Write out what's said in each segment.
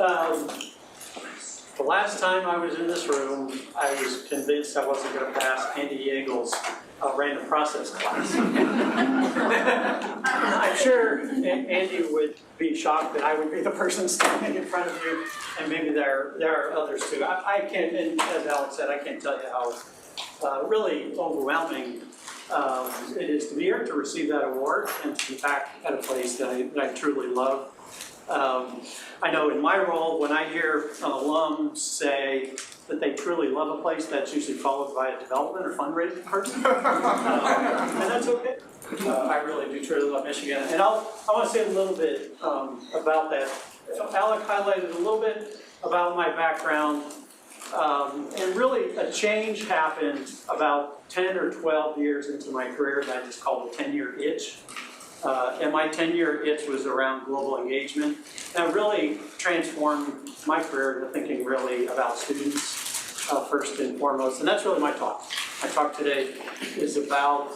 The last time I was in this room, I was convinced I wasn't going to pass Andy Yeagle's random process class. I'm sure Andy would be shocked that I would be the person standing in front of you, and maybe there are others too. I can't, and as Alex said, I can't tell you how really overwhelming it is to be here to receive that award and to be back at a place that I truly love. I know in my role, when I hear an alum say that they truly love a place, that's usually followed by a development or fundraising person. And that's okay. I really do truly love Michigan. And I want to say a little bit about that. Alec highlighted a little bit about my background. And really a change happened about 10 or 12 years into my career that I just called the 10-year itch. And my 10-year itch was around global engagement. And it really transformed my career into thinking really about students first and foremost. And that's really my talk. My talk today is about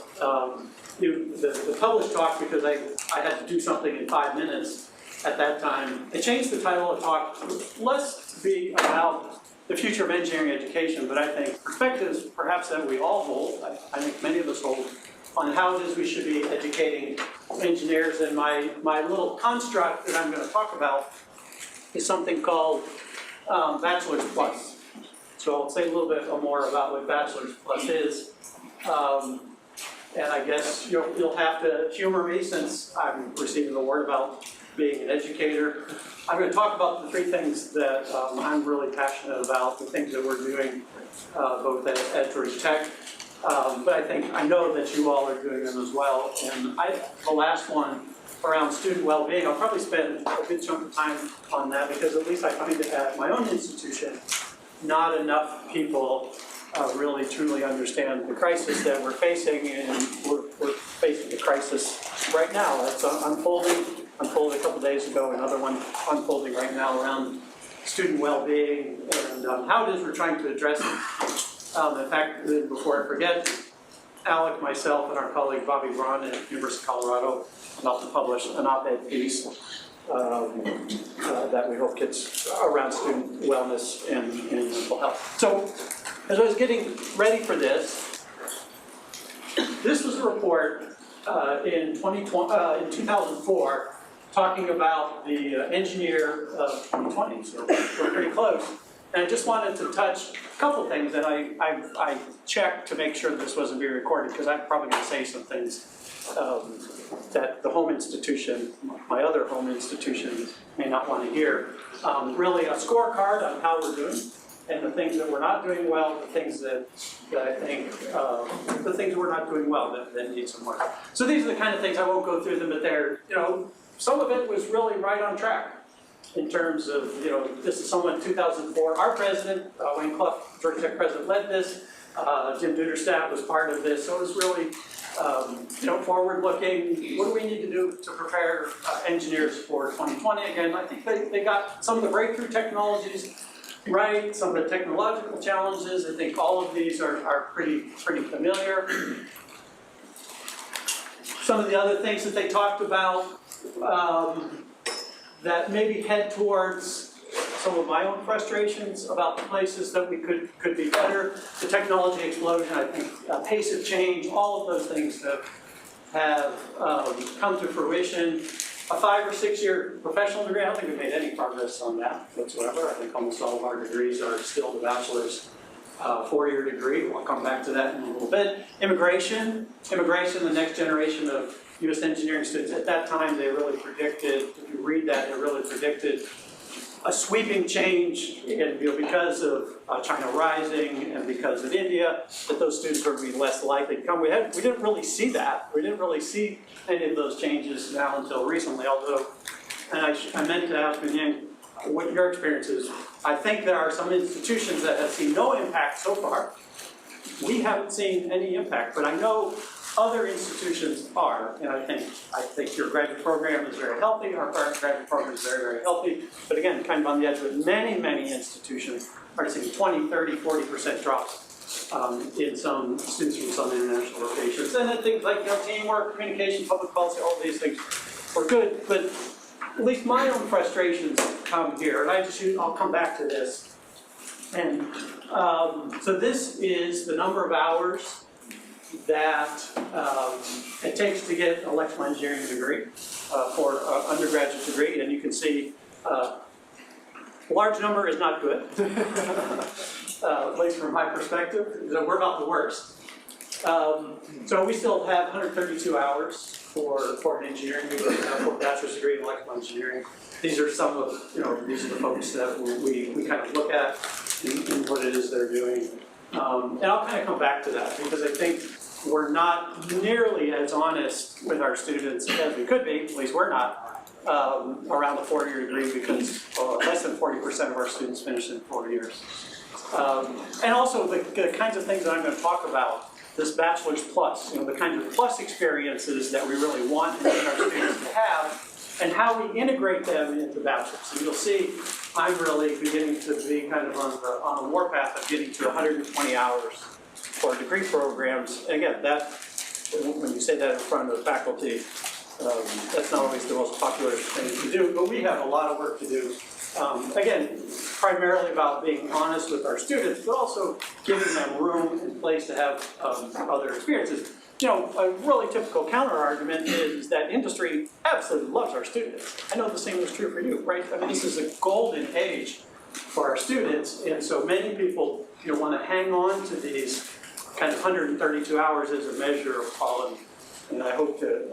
the published talk, because I had to do something in 5 minutes at that time. I changed the title of the talk less to be about the future of engineering education, but I think perspectives perhaps that we all hold, I think many of us hold, on how it is we should be educating engineers. And my little construct that I'm going to talk about is something called Bachelor's Plus. So I'll say a little bit more about what Bachelor's Plus is. And I guess you'll have to humor me since I'm receiving the award about being an educator. I'm going to talk about the 3 things that I'm really passionate about, the things that we're doing both at Georgia Tech. But I know that you all are doing them as well. And the last one around student well-being, I'll probably spend a good chunk of time on that, because at least I find that at my own institution, not enough people really truly understand the crisis that we're facing, and we're facing a crisis right now. It's unfolded a couple days ago, another one unfolding right now around student well-being and how it is we're trying to address it. In fact, before I forget, Alec, myself, and our colleague Bobby Braun at University of Colorado about to publish an op-ed piece that we hope gets around student wellness and mental health. So, as I was getting ready for this was a report in 2004 talking about the engineer of 2020, so we're pretty close. And I just wanted to touch a couple things, and I checked to make sure this wasn't being recorded, because I'm probably going to say some things that the home institution, my other home institution, may not want to hear. Really a scorecard on how we're doing, and the things that we're not doing well, the things that I think, the things we're not doing well that need some work. So these are the kind of things, I won't go through them, but they're, some of it was really right on track. In terms of, this is someone in 2004. Our president, Wayne Clough, Georgia Tech president, led this. Jim Duderstadt was part of this. So it was really, forward-looking. What do we need to do to prepare engineers for 2020? Again, I think they got some of the breakthrough technologies right, some of the technological challenges. I think all of these are pretty familiar. Some of the other things that they talked about, that maybe head towards some of my own frustrations about the places that we could be better. The technology explosion, I think, pace of change, all of those things have come to fruition. A 5 or 6 year professional degree, I don't think we've made any progress on that whatsoever. I think almost all of our degrees are still the bachelor's 4-year degree. We'll come back to that in a little bit. Immigration, the next generation of U.S. engineering students. At that time, they really predicted, if you read that, they really predicted a sweeping change because of China rising and because of India, that those students were going to be less likely to come. We didn't really see that. We didn't really see any of those changes now until recently, although, and I meant to ask Ming what your experience is. I think there are some institutions that have seen no impact so far. We haven't seen any impact, but I know other institutions are, and I think your graduate program is very healthy, our current graduate program is very, very healthy, but again, kind of on the edge with many institutions are seeing 20, 30, 40% drops in some students from some international locations. And then things like teamwork, communication, public policy, all of these things were good, but at least my own frustrations come here, and I'll come back to this. And so this is the number of hours that it takes to get an electrical engineering degree for an undergraduate degree, and you can see a large number is not good, at least from my perspective. So we're about the worst. So we still have 132 hours for an engineering degree, for a bachelor's degree in electrical engineering. These are some of, these are the folks that we kind of look at in what it is they're doing. And I'll kind of come back to that because I think we're not nearly as honest with our students as we could be, at least we're not, around the 4-year degree because less than 40% of our students finish in 4 years. And also the kinds of things that I'm going to talk about, this bachelor's plus, the kinds of plus experiences that we really want our students to have, and how we integrate them into bachelor's. And you'll see I'm really beginning to be kind of on the warpath of getting to 120 hours for degree programs. And again, when you say that in front of the faculty, that's not always the most popular thing to do, but we have a lot of work to do. Again, primarily about being honest with our students, but also giving them room and place to have other experiences. A really typical counter-argument is that industry absolutely loves our students. I know the same is true for you, right? I mean, this is a golden age for our students, and so many people want to hang on to these kind of 132 hours as a measure of quality. And I hope to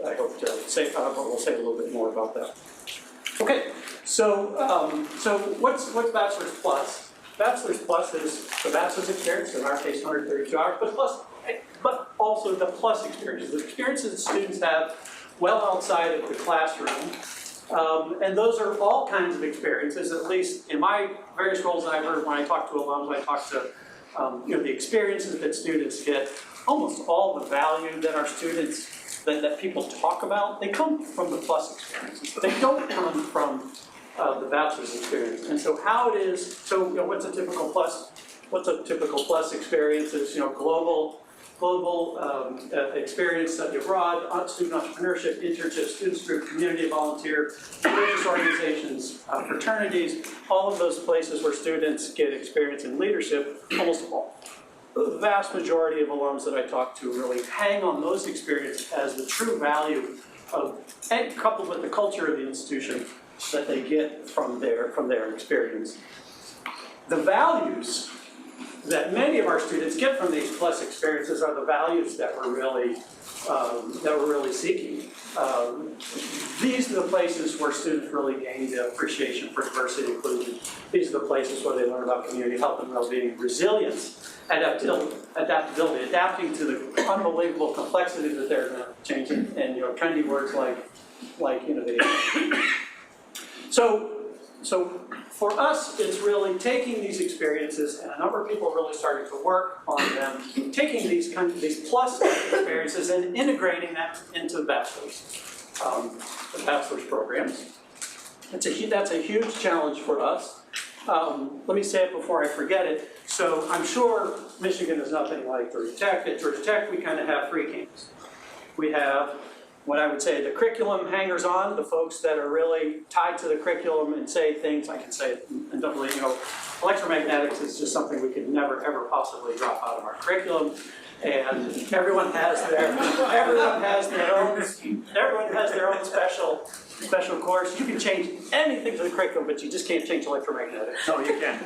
say, we'll say a little bit more about that. Okay, so what's Bachelor's Plus? Bachelor's Plus is the bachelor's experience, in our case 132 hours, but also the plus experiences, the experiences that students have well outside of the classroom. And those are all kinds of experiences, at least in my various roles that I've heard when I talk to alums, I talk to the experiences that students get, almost all the value that our students, that people talk about, they come from the plus experiences. They don't come from the bachelor's experience. And so how it is, what's a typical plus? What's a typical plus experience is, global experience, study abroad, student entrepreneurship, internships, students group, community volunteer, religious organizations, fraternities, all of those places where students get experience in leadership. Almost all, the vast majority of alums that I talk to really hang on those experiences as the true value of, and coupled with the culture of the institution that they get from their experience. The values that many of our students get from these plus experiences are the values that we're really seeking. These are the places where students really gain the appreciation for diversity and inclusion. These are the places where they learn about community health and well-being, resilience, adaptability, adapting to the unbelievable complexity that they're changing, and trendy words like innovation. So for us, it's really taking these experiences, and a number of people are really starting to work on them, taking these plus experiences and integrating them into the bachelor's programs. That's a huge challenge for us. Let me say it before I forget it. So I'm sure Michigan is nothing like Georgia Tech. At Georgia Tech, we kind of have three camps. We have what I would say the curriculum hangers-on, the folks that are really tied to the curriculum and say things, I can say it, and don't really, electromagnetics is just something we could never, ever possibly drop out of our curriculum. And everyone has their own special course. You can change anything to the curriculum, but you just can't change electromagnetics. No, you can't.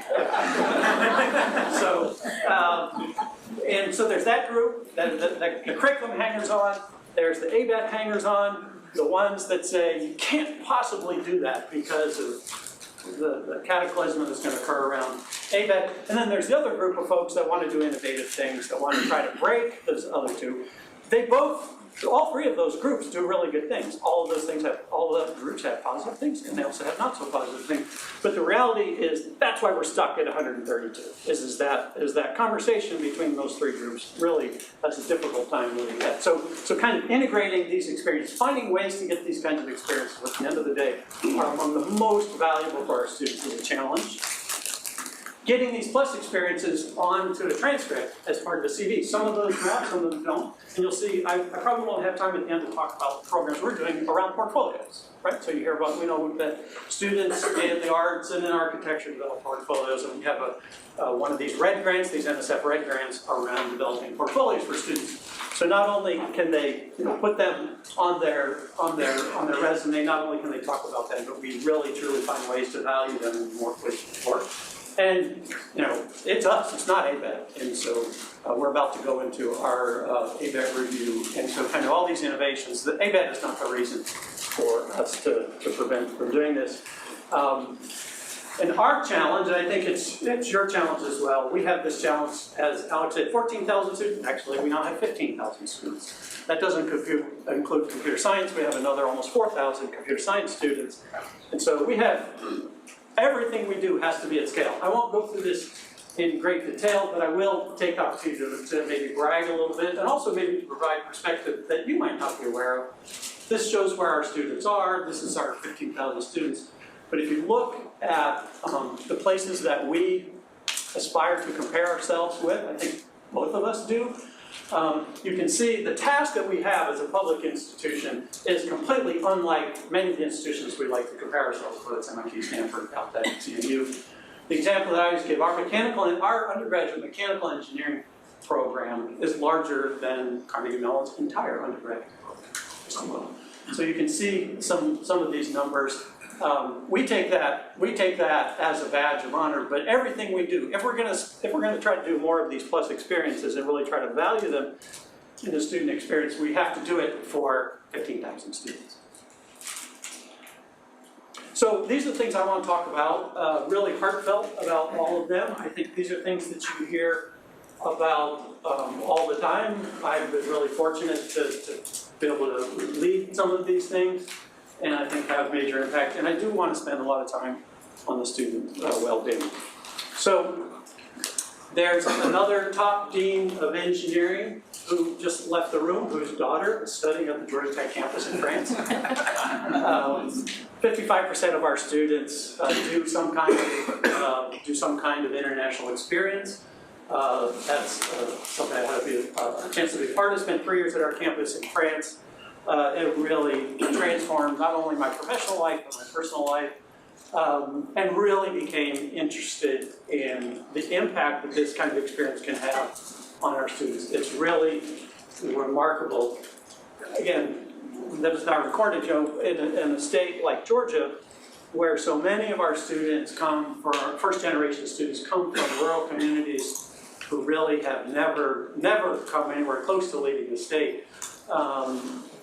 So there's that group, the curriculum hangers-on. There's the ABET hangers-on, the ones that say you can't possibly do that because of the cataclysm that's going to occur around ABET. And then there's the other group of folks that want to do innovative things, that want to try to break those other two. All three of those groups do really good things. All of the groups have positive things, and they also have not so positive things. But the reality is that's why we're stuck at 132. Is that conversation between those three groups really has a difficult time moving ahead. So kind of integrating these experiences, finding ways to get these kinds of experiences at the end of the day are among the most valuable for our students is a challenge. getting these plus experiences onto a transcript as part of the CV. Some of those math, some of them don't. And you'll see, I probably won't have time at the end to talk about the programs we're doing around portfolios, right? So you hear about, we know that students in the arts and in architecture develop portfolios, and we have one of these red grants, these NSF red grants, around developing portfolios for students. So not only can they put them on their resume, not only can they talk about them, but we really truly find ways to value them and work with work. And it's us, it's not ABET. And so we're about to go into our ABET review. And so kind of all these innovations, the ABET is not the reason for us to prevent from doing this. And our challenge, and I think it's your challenge as well, we have this challenge, as Alex said, 14,000 students. Actually, we now have 15,000 students. That doesn't include computer science. We have another almost 4,000 computer science students. And so we have, everything we do has to be at scale. I won't go through this in great detail, but I will take opportunity to maybe brag a little bit, and also maybe to provide perspective that you might not be aware of. This shows where our students are. This is our 15,000 students. But if you look at the places that we aspire to compare ourselves with, I think both of us do, you can see the task that we have as a public institution is completely unlike many of the institutions we like to compare ourselves with. It's MIT, Stanford, Caltech, CMU. The example that I always give, our undergraduate mechanical engineering program is larger than Carnegie Mellon's entire undergraduate program. So you can see some of these numbers. We take that as a badge of honor, but everything we do, if we're going to try to do more of these plus experiences and really try to value them in the student experience, we have to do it for 15,000 students. So these are the things I want to talk about, really heartfelt about all of them. I think these are things that you hear about all the time. I've been really fortunate to be able to lead some of these things, and I think have major impact. And I do want to spend a lot of time on the student well-being. So there's another top dean of engineering who just left the room, whose daughter is studying at the Georgia Tech campus in France. 55% of our students do some kind of international experience. That's something I had a chance to be part of. Spent 3 years at our campus in France. It really transformed not only my professional life, but my personal life, and really became interested in the impact that this kind of experience can have on our students. It's really remarkable. Again, that is not recorded, in a state like Georgia, where so many of our students come, for our first generation students, come from rural communities who really have never come anywhere close to leaving the state.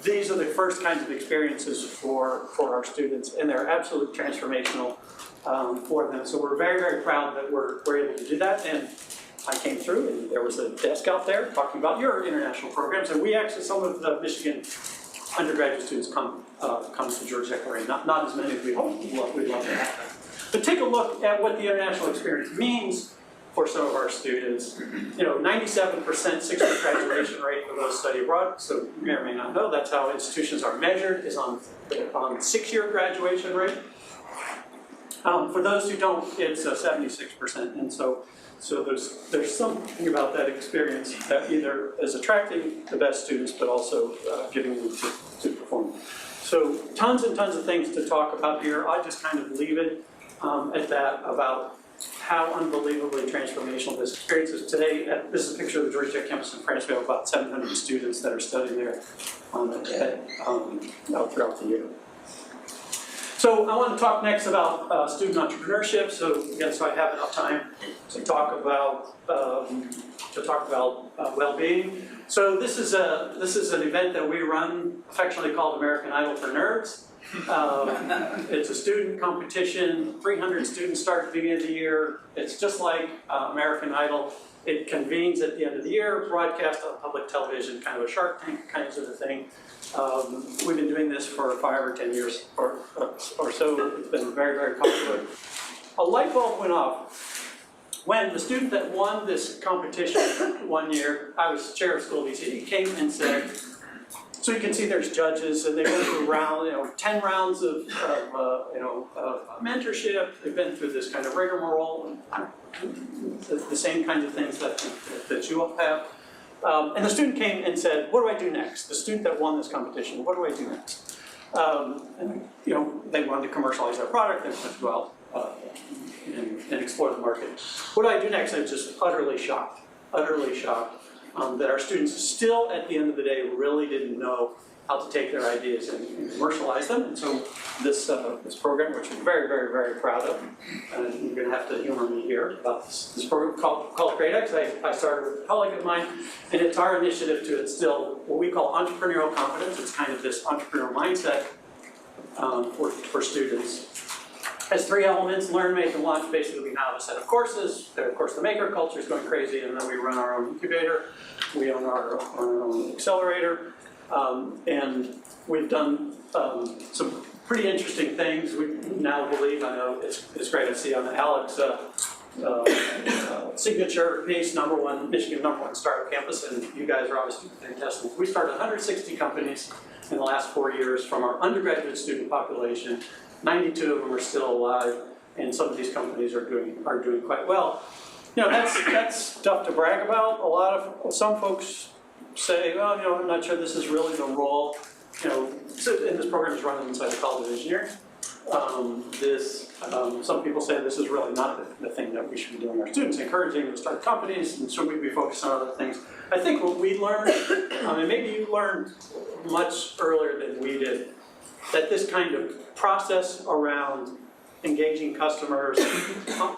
These are the first kinds of experiences for our students, and they're absolutely transformational for them. So we're very, very proud that we're able to do that. And I came through, and there was a desk out there talking about your international programs, and we actually, some of the Michigan undergraduate students come to Georgia Tech area. Not as many as we'd hope. We'd love to have them. But take a look at what the international experience means for some of our students. 97% 6-year graduation rate for those study abroad. So you may or may not know, that's how institutions are measured, is on 6-year graduation rate. For those who don't, it's 76%. And so there's something about that experience that either is attracting the best students, but also getting them to perform. So tons and tons of things to talk about here. I just kind of leave it at that, about how unbelievably transformational this experience is. Today, this is a picture of the Georgia Tech campus in France. We have about 700 students that are studying there out throughout the year. So I want to talk next about student entrepreneurship. So again, so I have enough time to talk about well-being. So this is an event that we run, affectionately called American Idol for Nerds. It's a student competition. 300 students start at the beginning of the year. It's just like American Idol. It convenes at the end of the year, broadcast on public television, kind of a Shark Tank kind of a thing. We've been doing this for 5 or 10 years or so. It's been very, very popular. A light bulb went off when the student that won this competition one year, I was chair of school of ECE, came and said, So you can see there's judges, and they go through 10 rounds of mentorship. They've been through this kind of rigmarole, the same kinds of things that you all have. And the student came and said, what do I do next? The student that won this competition, what do I do next? And they wanted to commercialize their product and went to go out and explore the market. What do I do next? I was just utterly shocked that our students still, at the end of the day, really didn't know how to take their ideas and commercialize them. And so this program, which I'm very, very, very proud of, and you're going to have to humor me here about this program called GreatX. I started with a colleague of mine, and it's our initiative to instill what we call entrepreneurial competence. It's kind of this entrepreneurial mindset for students. It has 3 elements: learn, make, and launch. Basically, we have a set of courses. Of course, the maker culture is going crazy, and then we run our own incubator. We own our own accelerator. And we've done some pretty interesting things. We now believe, I know it's great to see on the Alex signature piece, Michigan #1 startup campus, and you guys are obviously fantastic. We started 160 companies in the last 4 years from our undergraduate student population. 92 of them are still alive, and some of these companies are doing quite well. That's stuff to brag about. Some folks say, well, I'm not sure this is really the role. And this program is run inside the College of Engineering. Some people say this is really not the thing that we should be doing. Our students, encouraging them to start companies, and should we be focused on other things? I think what we learned, and maybe you learned much earlier than we did, that this kind of process around engaging customers,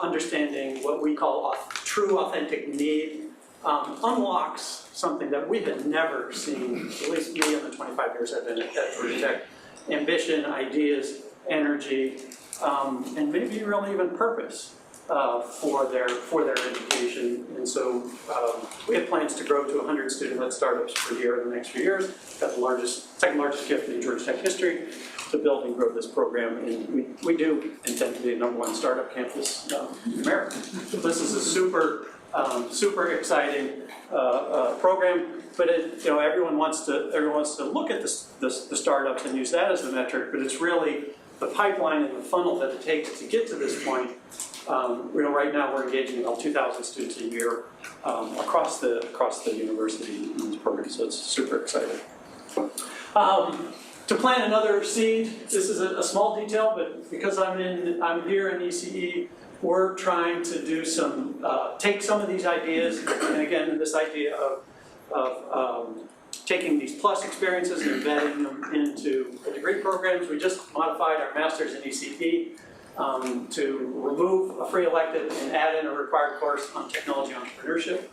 understanding what we call true authentic need, unlocks something that we had never seen, at least me in the 25 years I've been at Georgia Tech: ambition, ideas, energy, and maybe really even purpose for their education. And so we have plans to grow to 100 student-led startups per year in the next few years. Got the second largest gift in Georgia Tech history to build and grow this program. And we do intend to be the #1 startup campus in America. So this is a super exciting program, but everyone wants to look at the startups and use that as the metric. But it's really the pipeline and the funnel that it takes to get to this point. Right now we're engaging about 2,000 students a year across the university in this program, so it's super exciting. To plant another seed, this is a small detail, but because I'm here in ECE, we're trying to do take some of these ideas, and again, this idea of taking these plus experiences and embedding them into the degree programs. We just modified our master's in ECE to remove a free elective and add in a required course on technology entrepreneurship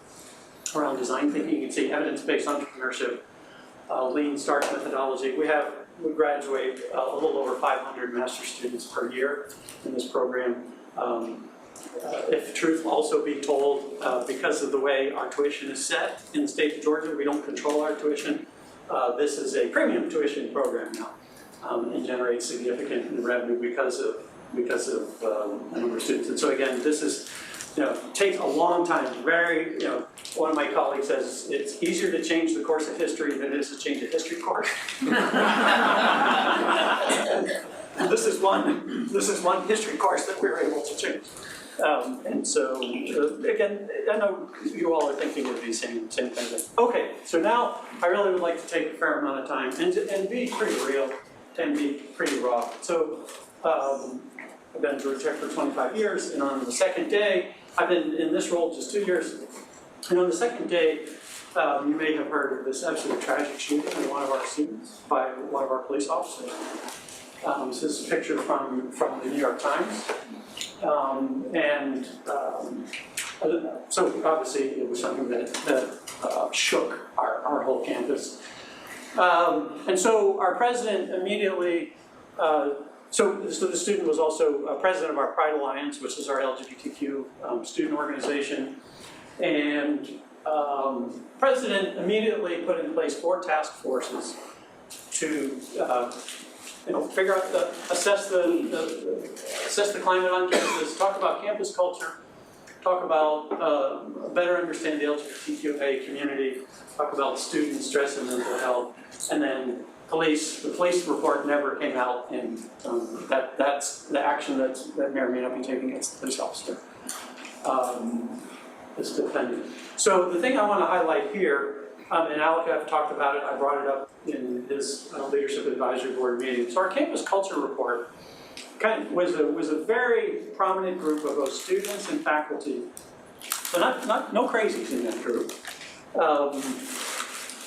around design thinking. You can see evidence-based entrepreneurship, lean start methodology. We graduate a little over 500 master's students per year in this program. If truth also be told, because of the way our tuition is set in the state of Georgia, we don't control our tuition. This is a premium tuition program now, and generates significant revenue because of the number of students. And so again, this is, takes a long time. One of my colleagues says it's easier to change the course of history than it is to change a history course. This is one history course that we were able to change. And so, again, I know you all are thinking of these same things. Okay, so now I really would like to take a fair amount of time and be pretty real and be pretty raw. So I've been in Georgia Tech for 25 years, and on the second day, I've been in this role just 2 years. And on the second day, you may have heard of this absolutely tragic shooting of one of our students by one of our police officers. This is a picture from the New York Times. So obviously it was something that shook our whole campus. And so our president immediately, so the student was also president of our Pride Alliance, which is our LGBTQ student organization. And president immediately put in place 4 task forces to figure out assess the climate on campus, talk about campus culture, talk about better understand the LGBTQIA community, talk about student stress and mental health, and then the police report never came out, and that's the action that may or may not be taken against the police officer. Is defended. So the thing I want to highlight here, and Alec have talked about it, I brought it up in his leadership advisory board meeting. So our campus culture report was a very prominent group of both students and faculty. So no crazies in that group.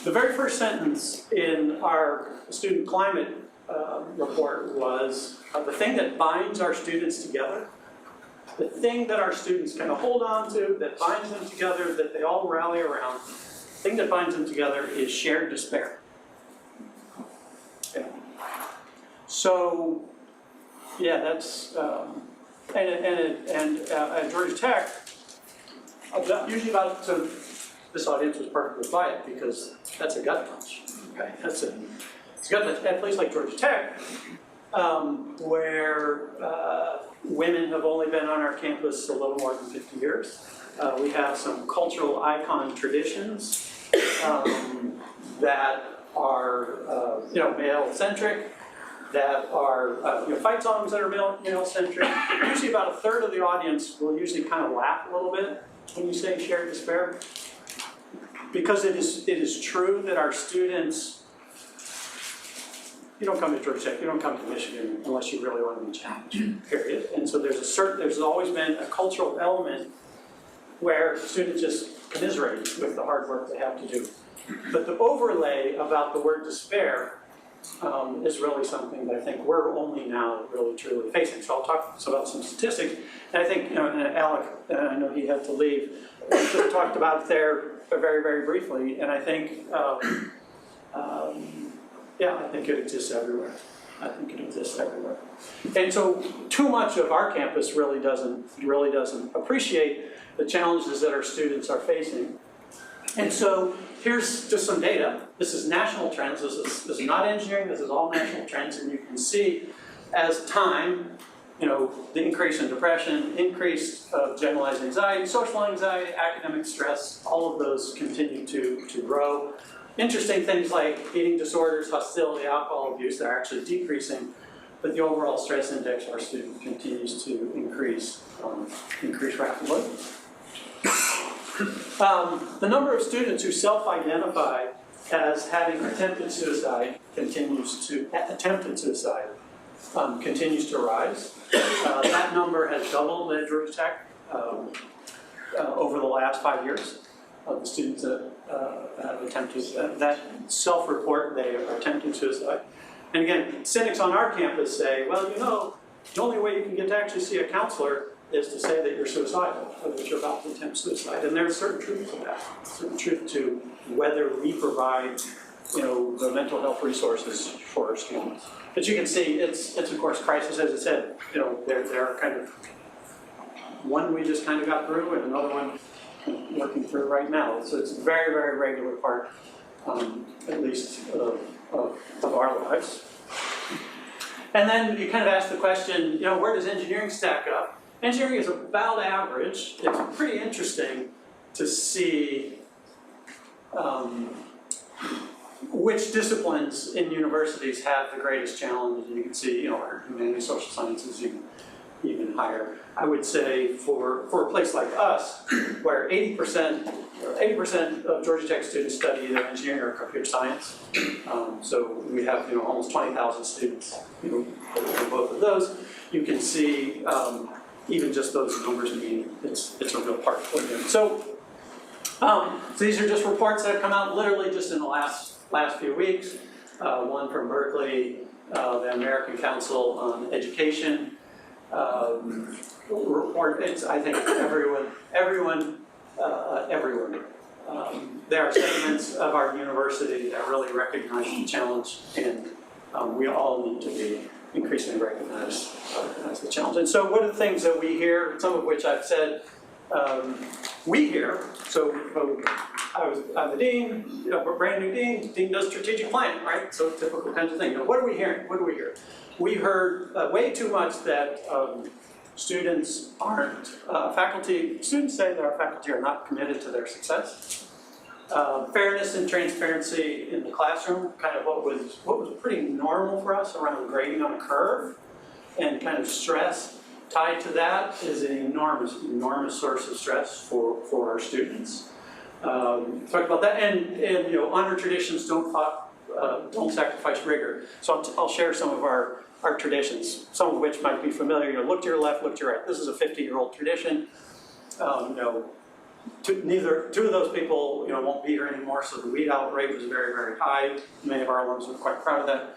The very first sentence in our student climate report was, the thing that binds our students together, the thing that our students kind of hold on to, that binds them together, that they all rally around, the thing that binds them together is shared despair. Okay. So, yeah, that's, at Georgia Tech, usually so this audience was perfectly quiet because that's a gut punch. Okay, it's a gut punch. At a place like Georgia Tech, where women have only been on our campus a little more than 50 years. We have some cultural icon traditions that are male-centric, that are fight songs that are male-centric. Usually about a third of the audience will usually kind of laugh a little bit when you say shared despair, because it is true that our students, you don't come to Georgia Tech, you don't come to Michigan unless you really want to be challenged, period. And so there's always been a cultural element where students just commiserate with the hard work they have to do. But the overlay about the word despair is really something that I think we're only now really truly facing. So I'll talk about some statistics. And I think, and Alec, I know he had to leave, just talked about it there very, very briefly. And I think, I think it exists everywhere. I think it exists everywhere. And so too much of our campus really doesn't appreciate the challenges that our students are facing. And so here's just some data. This is national trends. This is not engineering. This is all national trends. And you can see as time, the increase in depression, increase of generalized anxiety, social anxiety, academic stress, all of those continue to grow. Interesting things like eating disorders, hostility, alcohol abuse, they're actually decreasing, but the overall stress index of our students continues to increase rapidly. The number of students who self-identify as having attempted suicide continues to rise. That number has doubled at Georgia Tech over the last 5 years. Of the students that have attempted that self-report they are attempting suicide. And again, cynics on our campus say, well, the only way you can get to actually see a counselor is to say that you're suicidal, or that you're about to attempt suicide. And there's certain truth to that, certain truth to whether we provide, the mental health resources for our students. But you can see it's of course crisis, as I said, there are kind of one we just kind of got through and another one working through right now. So it's a very, very regular part, at least of our lives. And then you kind of ask the question, where does engineering stack up? Engineering is about average. It's pretty interesting to see which disciplines in universities have the greatest challenge. And you can see, our humanities, social sciences, even higher. I would say for a place like us, where 80% of Georgia Tech students study either engineering or computer science. So we have almost 20,000 students in both of those. You can see even just those numbers mean it's a real part for them. So these are just reports that have come out literally just in the last few weeks. One from Berkeley, the American Council on Education. Report. I think everyone. There are segments of our university that really recognize the challenge, and we all need to be increasingly recognize the challenge. And so, what are the things that we hear? Some of which I've said. We hear. So, I'm the dean. Brand new dean. Dean does strategic planning, right? So, typical kinds of things. What are we hearing? What do we hear? We heard way too much that students aren't, students say that our faculty are not committed to their success. Fairness and transparency in the classroom, kind of what was pretty normal for us around grading on a curve, and kind of stress tied to that is an enormous source of stress for our students. Talk about that, and you know, honor traditions don't sacrifice rigor. So I'll share some of our traditions, some of which might be familiar. You know, look to your left, look to your right. This is a 50-year-old tradition. You know, two of those people, you know, won't be here anymore, so the weed out rate was very, very high. Many of our alums were quite proud of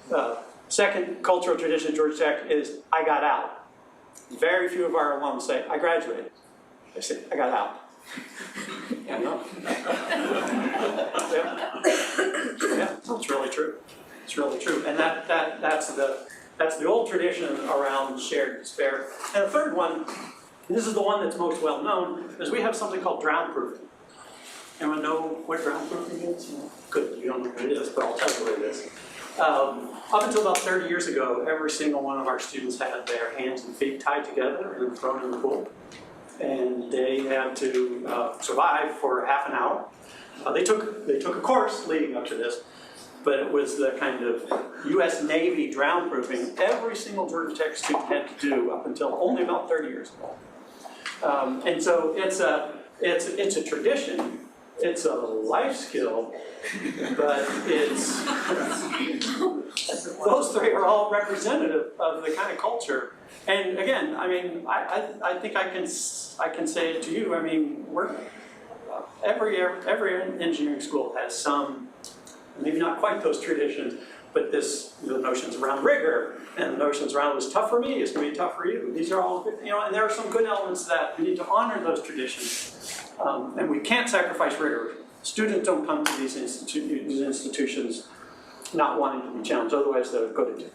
that. Second cultural tradition at Georgia Tech is I got out. Very few of our alums say, I graduated. They say, I got out. Yeah, no. Yeah, it's really true. It's really true. And that's the old tradition around shared despair. And the third one, and this is the one that's most well known, is we have something called drown proofing. Anyone know what drown proofing is? Good, you don't know what it is, but I'll tell you what it is. Up until about 30 years ago, every single one of our students had their hands and feet tied together and thrown in the pool. And they had to survive for half an hour. They took a course leading up to this, but it was the kind of U.S. Navy drown proofing every single Georgia Tech student had to do up until only about 30 years ago. And so it's a tradition. It's a life skill, but it's those three are all representative of the kind of culture. And again, I mean, I think I can say it to you. I mean, every engineering school has some, maybe not quite those traditions, but the notions around rigor and the notions around what's tough for me is going to be tough for you. These are all, you know, and there are some good elements that we need to honor those traditions. And we can't sacrifice rigor. Students don't come to these institutions not wanting to be challenged, otherwise they'll go to Duke.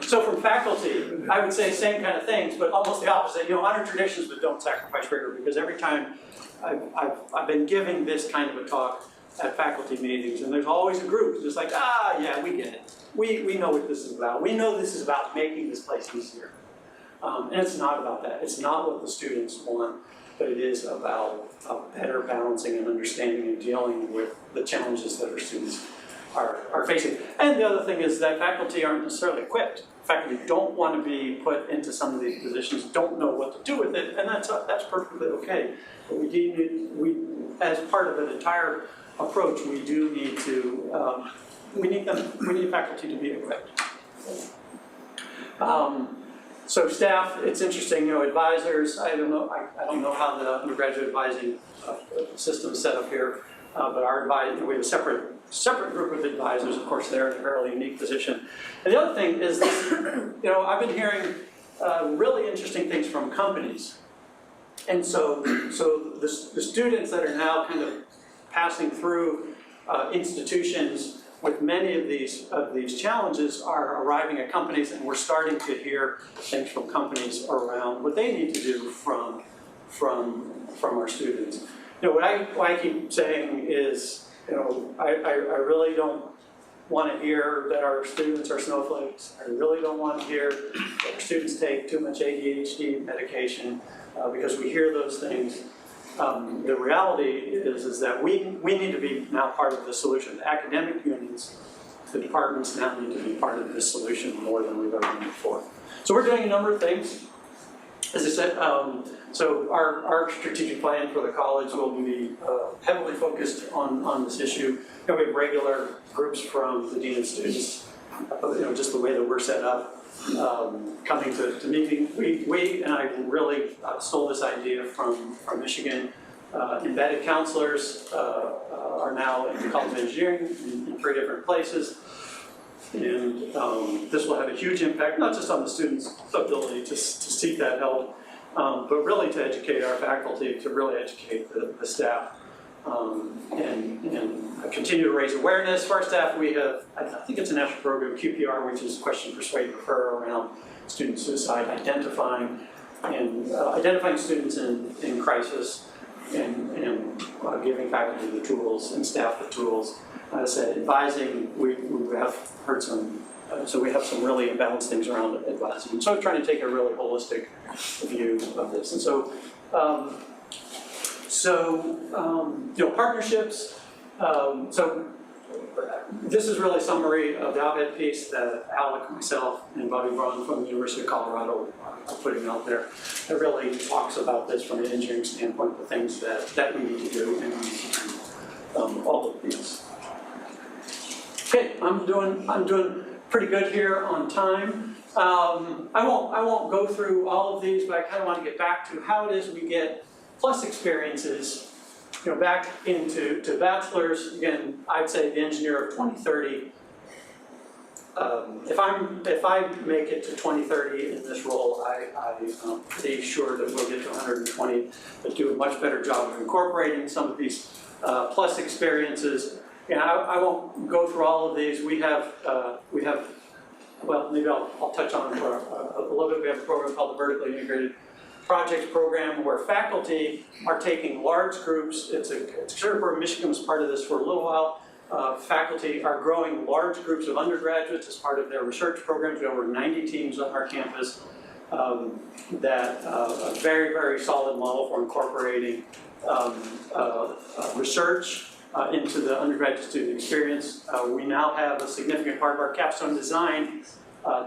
So from faculty, I would say same kind of things, but almost the opposite. You know, honor traditions, but don't sacrifice rigor, because every time I've been giving this kind of a talk at faculty meetings, and there's always a group just like, yeah, we get it. We know what this is about. We know this is about making this place easier. And it's not about that. It's not what the students want, but it is about better balancing and understanding and dealing with the challenges that our students are facing. And the other thing is that faculty aren't necessarily equipped. Faculty don't want to be put into some of these positions, don't know what to do with it, and that's perfectly okay. But we as part of an entire approach, we do need to, we need faculty to be equipped. So staff, it's interesting, you know, advisors, I don't know how the undergraduate advising system is set up here, but we have a separate group of advisors. Of course, they're in a fairly unique position. And the other thing is this, you know, I've been hearing really interesting things from companies. And so the students that are now kind of passing through institutions with many of these challenges are arriving at companies, and we're starting to hear things from companies around what they need to do from our students. You know, what I keep saying is, you know, I really don't want to hear that our students are snowflakes. I really don't want to hear that our students take too much ADHD medication, because we hear those things. The reality is that we need to be now part of the solution. The academic unions, the departments now need to be part of this solution more than we've ever been before. So we're doing a number of things. As I said, so our strategic plan for the college will be heavily focused on this issue. You know, we have regular groups from the dean of students, you know, just the way that we're set up. Coming to meetings. We and I really stole this idea from Michigan. Embedded counselors are now in the College of Engineering in 3 different places. And this will have a huge impact, not just on the students' ability to seek that help, but really to educate our faculty, to really educate the staff. And continue to raise awareness for our staff. We have, I think it's a national program, QPR, which is question, persuade, refer, around student suicide, identifying students in crisis, and giving faculty the tools and staff the tools I said, advising, we have heard some, so we have some really imbalanced things around advising. And so I'm trying to take a really holistic view of this. And so, you know, partnerships. So this is really a summary of the op-ed piece that Alec, myself, and Bobby Braun from the University of Colorado are putting out there. It really talks about this from an engineering standpoint, the things that we need to do, and we need to do all of these. Okay, I'm doing pretty good here on time. I won't go through all of these, but I kind of want to get back to how it is we get plus experiences, you know, back into bachelor's. Again, I'd say the engineer of 2030. If I make it to 2030 in this role, I'm pretty sure that we'll get to 120, but do a much better job of incorporating some of these plus experiences. And I won't go through all of these. We have well, maybe I'll touch on it for a little bit. We have a program called the Vertically Integrated Projects Program, where faculty are taking large groups. It's Conservatory of Michigan was part of this for a little while. Faculty are growing large groups of undergraduates as part of their research programs. We have over 90 teams on our campus. A very, very solid model for incorporating research into the undergraduate student experience. We now have a significant part of our capstone design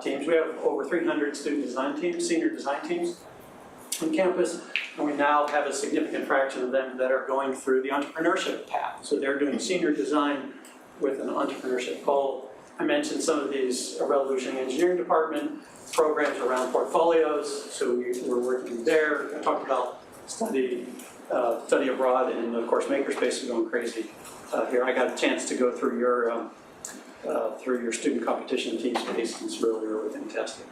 teams. We have over 300 student design teams, senior design teams on campus, and we now have a significant fraction of them that are going through the entrepreneurship path. So they're doing senior design with an entrepreneurship goal. I mentioned some of these Revolutionary Engineering Department programs around portfolios, so we're working there. I talked about study abroad, and of course Makerspace is going crazy here. I got a chance to go through your student competition team space, and it's really, really fantastic.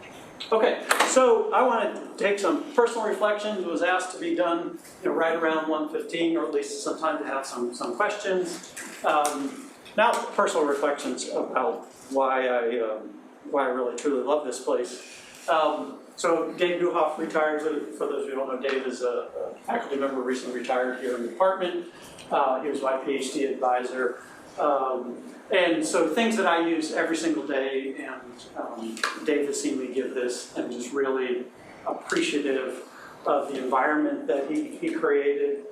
Okay, so I want to take some personal reflections. It was asked to be done, you know, right around 1:15, or at least some time to have some questions. Now, personal reflections about why I really truly love this place. So Dave Newhoff retired. For those who don't know, Dave is a faculty member, recently retired here in the department. He was my PhD advisor. And so things that I use every single day, and Dave has seen me give this, and just really appreciative of the environment that he created.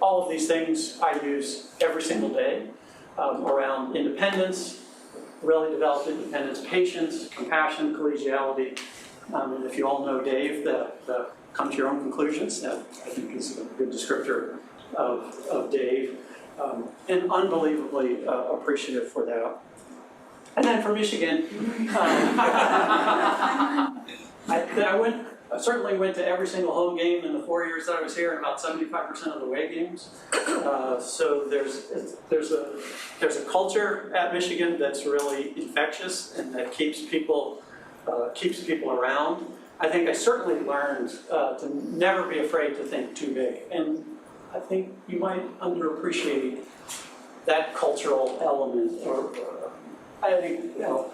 All of these things I use every single day around independence, really developed independence, patience, compassion, collegiality. And if you all know Dave, the come to your own conclusions, that I think is a good descriptor of Dave. And unbelievably appreciative for that. And then for Michigan, I certainly went to every single home game in the 4 years that I was here, and about 75% of the away games. So there's a culture at Michigan that's really infectious and that keeps people around. I think I certainly learned to never be afraid to think too big, and I think you might underappreciate that cultural element. Or I think, you know,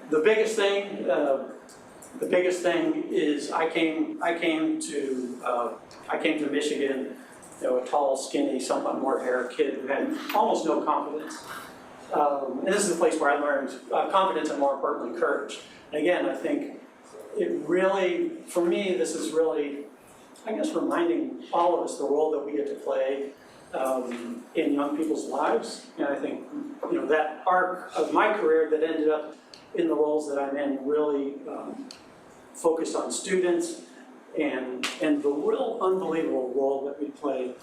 the biggest thing is I came to Michigan, you know, a tall, skinny, somewhat more hair kid who had almost no confidence. And this is a place where I learned confidence and, more importantly, courage. And again, I think it really, for me, this is really, I guess, reminding all of us the role that we get to play in young people's lives. And I think, you know, that arc of my career that ended up in the roles that I'm in really focused on students and the real unbelievable role that we play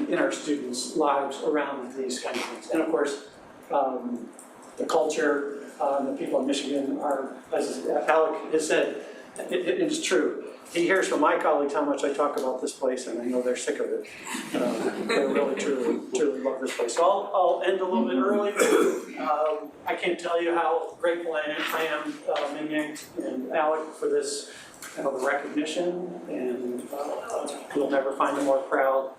in our students' lives around these kind of things. And of course, the culture, the people in Michigan are, as Alec has said, it is true. He hears from my colleagues how much I talk about this place, and I know they're sick of it. They really, truly love this place. So I'll end a little bit early. I can't tell you how grateful I am, Ming Yang and Alec, for this the recognition, and you'll never find a more proud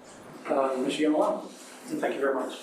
Michigan alum. Thank you very much.